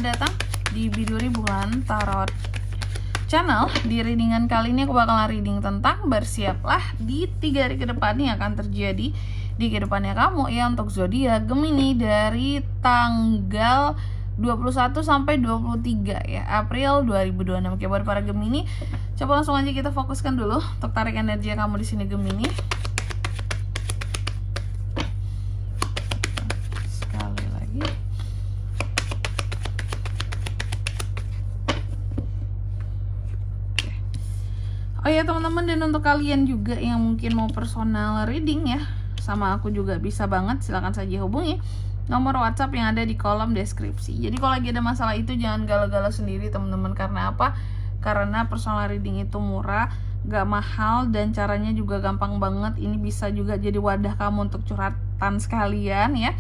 datang di Biduri Bulan Tarot Channel. Di readingan kali ini aku bakalan reading tentang bersiaplah di 3 hari ke depan yang akan terjadi di kehidupannya kamu ya, untuk zodiak Gemini dari tanggal 21 sampai 23 ya April 2026. Oke, buat para Gemini, coba langsung aja kita fokuskan dulu untuk tarik energi kamu di sini Gemini. Sekali lagi. Oh ya teman-teman, dan untuk kalian juga yang mungkin mau personal reading ya sama aku juga bisa banget, silahkan saja hubungi nomor WhatsApp yang ada di kolom deskripsi. Jadi kalau lagi ada masalah itu jangan galau-galau sendiri teman-teman. Karena apa? Karena personal reading itu murah, gak mahal, dan caranya juga gampang banget. Ini bisa juga jadi wadah kamu untuk curhatan sekalian ya.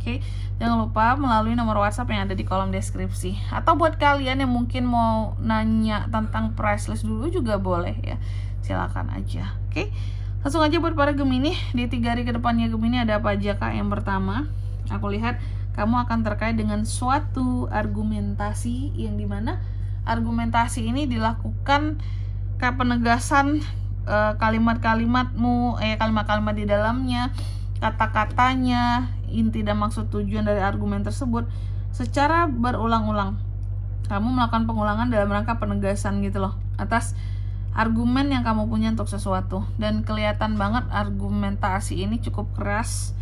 Oke, jangan lupa melalui nomor WhatsApp yang ada di kolom deskripsi. Atau buat kalian yang mungkin mau nanya tentang price list dulu juga boleh ya, silakan aja. Oke, langsung aja buat para Gemini, di 3 hari ke depannya Gemini ada apa aja kak? Yang pertama, aku lihat kamu akan terkait dengan suatu argumentasi yang dimana argumentasi ini dilakukan kayak penegasan kalimat-kalimatmu, kalimat-kalimat di dalamnya, kata-katanya, inti dan maksud tujuan dari argumen tersebut secara berulang-ulang. Kamu melakukan pengulangan dalam rangka penegasan gitu loh atas argumen yang kamu punya untuk sesuatu, dan kelihatan banget argumentasi ini cukup keras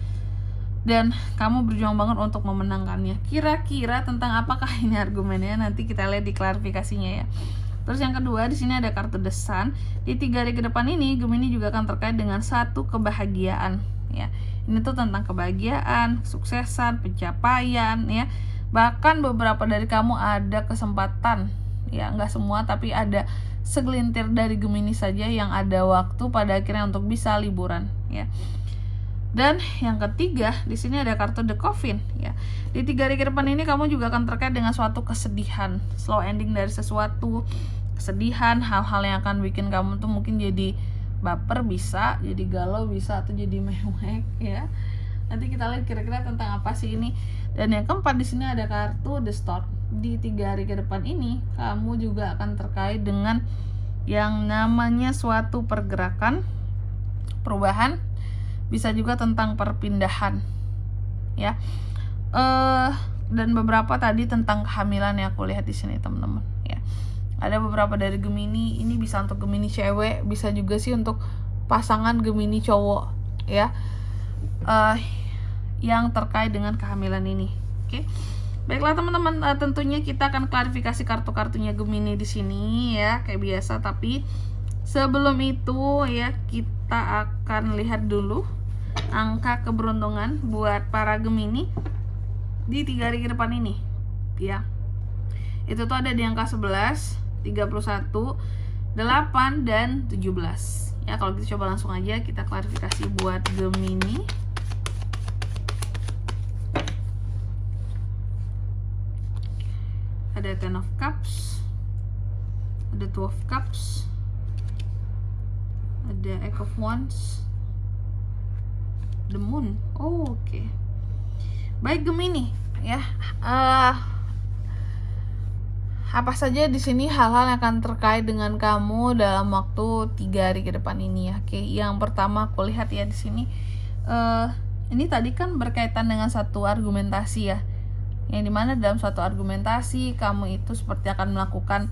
dan kamu berjuang banget untuk memenangkannya. Kira-kira tentang apakah ini argumennya? Nanti kita lihat di klarifikasinya ya. Terus yang kedua, di sini ada kartu The Sun. Di 3 hari ke depan ini Gemini juga akan terkait dengan satu kebahagiaan ya. Ini tuh tentang kebahagiaan, kesuksesan, pencapaian ya. Bahkan beberapa dari kamu ada kesempatan ya, nggak semua tapi ada segelintir dari Gemini saja yang ada waktu pada akhirnya untuk bisa liburan ya. Dan yang ketiga, di sini ada kartu The Coffin ya. Di 3 hari ke depan ini kamu juga akan terkait dengan suatu kesedihan, slow ending dari sesuatu, kesedihan, hal-hal yang akan bikin kamu tuh mungkin jadi baper bisa, jadi galau bisa, atau jadi mewek ya. Nanti kita lihat kira-kira tentang apa sih ini. Dan yang keempat, di sini ada kartu The Storm. Di 3 hari ke depan ini kamu juga akan terkait dengan yang namanya suatu pergerakan, perubahan, bisa juga tentang perpindahan ya. Dan beberapa tadi tentang kehamilan yang aku lihat di sini teman-teman ya. Ada beberapa dari Gemini, ini bisa untuk Gemini cewek, bisa juga sih untuk pasangan Gemini cowok ya, yang terkait dengan kehamilan ini. Oke, baiklah teman-teman, tentunya kita akan klarifikasi kartu-kartunya Gemini di sini ya kayak biasa. Tapi sebelum itu ya, kita akan lihat dulu angka keberuntungan buat para Gemini di 3 hari ke depan ini ya. Itu tuh ada di angka 11, 31, 8, dan 17 ya. Kalau gitu coba langsung aja kita klarifikasi buat Gemini. Ada 10 of Cups, ada 2 of Cups, ada Eight of Wands, The Moon. Oke. Baik Gemini ya. Apa saja di sini hal-hal yang akan terkait dengan kamu dalam waktu 3 hari ke depan ini ya. Oke, yang pertama aku lihat ya di sini ini tadi kan berkaitan dengan satu argumentasi ya. Yang dimana dalam suatu argumentasi kamu itu seperti akan melakukan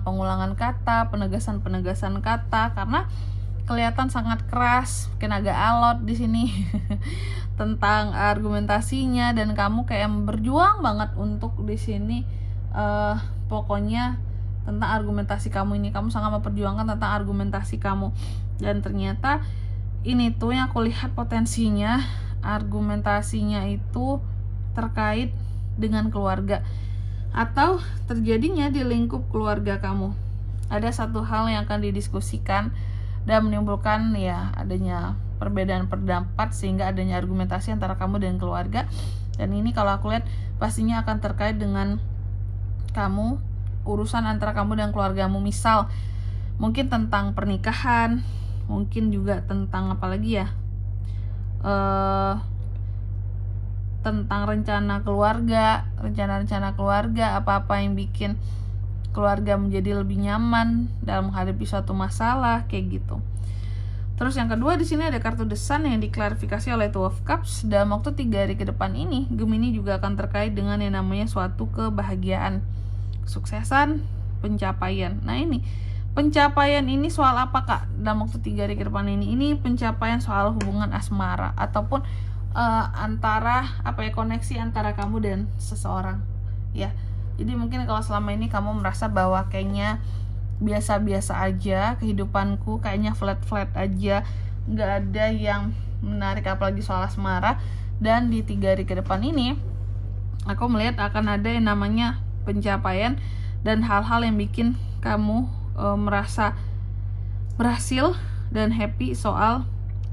pengulangan kata, penegasan kata, karena kelihatan sangat keras, mungkin agak alot di sini tentang argumentasinya, dan kamu kayak berjuang banget untuk di sini pokoknya tentang argumentasi kamu ini. Kamu sangat memperjuangkan tentang argumentasi kamu, dan ternyata ini tuh yang aku lihat potensinya, argumentasinya itu terkait dengan keluarga atau terjadinya di lingkup keluarga kamu. Ada satu hal yang akan didiskusikan dan menimbulkan ya adanya perbedaan pendapat sehingga adanya argumentasi antara kamu dan keluarga. Dan ini kalau aku lihat pastinya akan terkait dengan kamu, urusan antara kamu dan keluargamu, misal mungkin tentang pernikahan, mungkin juga tentang apa lagi ya, tentang rencana keluarga, apa-apa yang bikin keluarga menjadi lebih nyaman dalam menghadapi suatu masalah kayak gitu. Terus yang kedua di sini ada kartu The Sun yang diklarifikasi oleh Two of Cups. Dalam waktu 3 hari ke depan ini, Gemini juga akan terkait dengan yang namanya suatu kebahagiaan, kesuksesan, pencapaian. Nah ini, pencapaian ini soal apa Kak? Dalam waktu 3 hari ke depan ini pencapaian soal hubungan asmara ataupun koneksi antara kamu dan seseorang ya. Jadi mungkin kalau selama ini kamu merasa bahwa kayaknya biasa-biasa aja kehidupanku, kayaknya flat-flat aja, nggak ada yang menarik apalagi soal asmara, dan di 3 hari ke depan ini aku melihat akan ada yang namanya pencapaian dan hal-hal yang bikin kamu merasa berhasil dan happy soal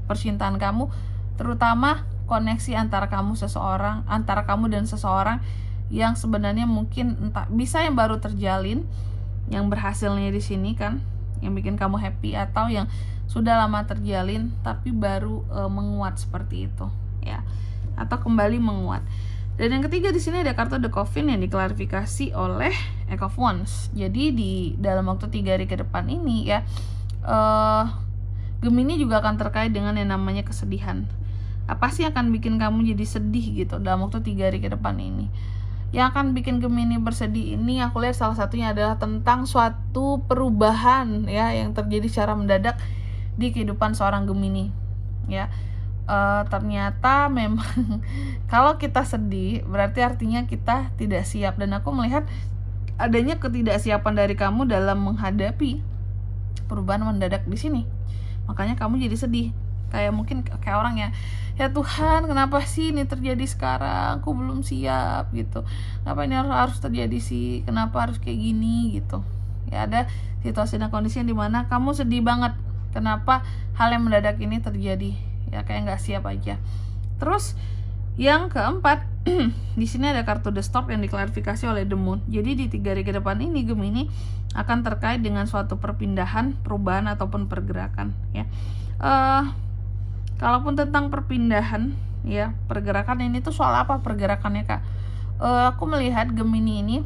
percintaan kamu, terutama koneksi antara kamu dan seseorang yang sebenarnya mungkin entah bisa yang baru terjalin, yang berhasilnya di sini kan yang bikin kamu happy, atau yang sudah lama terjalin tapi baru menguat seperti itu ya, atau kembali menguat. Dan yang ketiga di sini ada kartu The Coffin yang diklarifikasi oleh Eight of Wands. Jadi di dalam waktu 3 hari ke depan ini ya, Gemini juga akan terkait dengan yang namanya kesedihan. Apa sih yang akan bikin kamu jadi sedih gitu dalam waktu 3 hari ke depan ini? Yang akan bikin Gemini bersedih ini aku lihat salah satunya adalah tentang suatu perubahan ya yang terjadi secara mendadak di kehidupan seorang Gemini ya. Ternyata memang kalau kita sedih berarti artinya kita tidak siap, dan aku melihat adanya ketidaksiapan dari kamu dalam menghadapi perubahan mendadak di sini. Makanya kamu jadi sedih. Kayak mungkin kayak orang ya Tuhan, kenapa sih ini terjadi sekarang, aku belum siap gitu, kenapa ini harus terjadi sih, kenapa harus kayak gini gitu ya. Ada situasi dan kondisi yang dimana kamu sedih banget kenapa hal yang mendadak ini terjadi ya, kayak nggak siap aja. Terus yang keempat di sini ada kartu The Stork yang diklarifikasi oleh The Moon. Jadi di 3 hari ke depan ini Gemini akan terkait dengan suatu perpindahan, perubahan ataupun pergerakan ya. Kalaupun tentang perpindahan ya, pergerakan ini tuh soal apa pergerakannya Kak? Aku melihat Gemini ini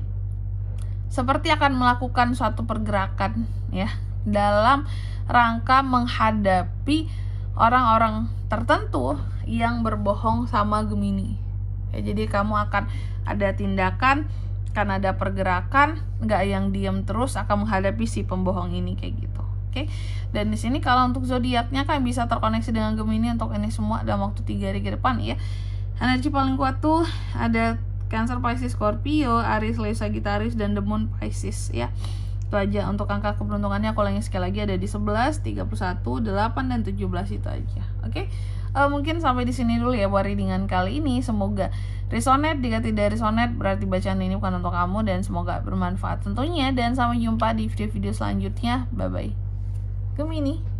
seperti akan melakukan suatu pergerakan ya dalam rangka menghadapi orang-orang tertentu yang berbohong sama Gemini ya. Jadi kamu akan ada tindakan, akan ada pergerakan, nggak yang diam terus, akan menghadapi si pembohong ini kayak gitu. Oke. Dan di sini kalau untuk zodiaknya kan bisa terkoneksi dengan Gemini untuk ini semua dalam waktu 3 hari ke depan ya. Energi paling kuat tuh ada Cancer, Pisces, Scorpio, Aries, Leo, Sagittarius, dan The Moon Pisces ya. Itu aja untuk angka keberuntungannya. Aku ulangi sekali lagi, ada di 11, 31, 8, dan 17 itu aja. Oke. Mungkin sampai di sini dulu ya buat readingan kali ini. Semoga resonate. Jika tidak resonate berarti bacaan ini bukan untuk kamu, dan semoga bermanfaat tentunya. Dan sampai jumpa di video-video selanjutnya. Bye bye Gemini.